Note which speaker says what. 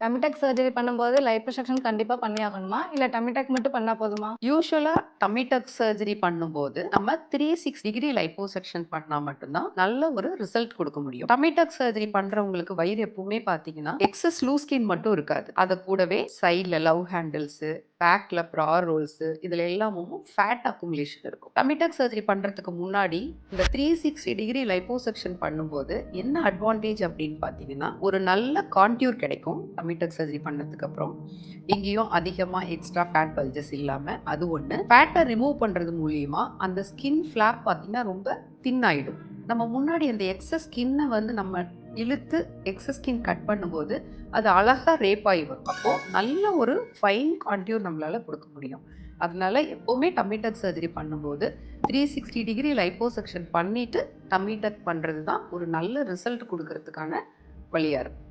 Speaker 1: Dummy டக் surgery பண்ணும்போது liposuction கண்டிப்பா பண்ணியாகணுமா? இல்ல டம்மி டக் மட்டும் பண்ணா போதுமா?
Speaker 2: யூசுவலா டம்மி டக் சர்ஜரி பண்ணும்போது நம்ம 360 டிகிரி லைப்போசக்ஷன் பண்ணா மட்டும்தான் நல்ல ஒரு ரிசல்ட் கொடுக்க முடியும். டம்மி டக் சர்ஜரி பண்றவங்களுக்கு வயிறு எப்பவுமே பாத்தீங்கன்னா எக்ஸஸ் லூஸ் ஸ்கின் மட்டும் இருக்காது. அது கூடவே சைட்ல லவ் ஹேண்டில்ஸ், பேக்ல ப்ரா ரோல்ஸ், இதுல எல்லாமும் ஃபேட் அக்குமுலேஷன் இருக்கும். டம்மி டக் சர்ஜரி பண்றதுக்கு முன்னாடி இந்த 360 டிகிரி லைப்போசக்ஷன் பண்ணும்போது என்ன அட்வான்டேஜ் அப்படின்னு பாத்தீங்கன்னா ஒரு நல்ல கான்டியூர் கிடைக்கும். டம்மி டக் சர்ஜரி பண்ணதுக்கு அப்புறம் எங்கேயும் அதிகமா எக்ஸ்ட்ரா ஃபேட் பல்ஜஸ் இல்லாம அது ஒண்ணு. ஃபேட்டை ரிமூவ் பண்றது மூலியமா அந்த ஸ்கின் ஃபிளாப் பாத்தீங்கன்னா ரொம்ப தின் ஆயிடும். நம்ம முன்னாடி அந்த எக்ஸஸ் ஸ்கின்னை வந்து நம்ம இழுத்து எக்ஸஸ் ஸ்கின் கட் பண்ணும்போது அது அழகா ரேப் ஆகி வரும். அப்போ நல்ல ஒரு ஃபைன் கான்டியூர் நம்மளால கொடுக்க முடியும். அதனால எப்பவுமே டம்மி டக் சர்ஜரி பண்ணும்போது 360 டிகிரி லைப்போசக்ஷன் பண்ணிட்டு டம்மி டக் பண்றது தான் ஒரு நல்ல ரிசல்ட் கொடுக்கறதுக்கான வழியா இருக்கும்.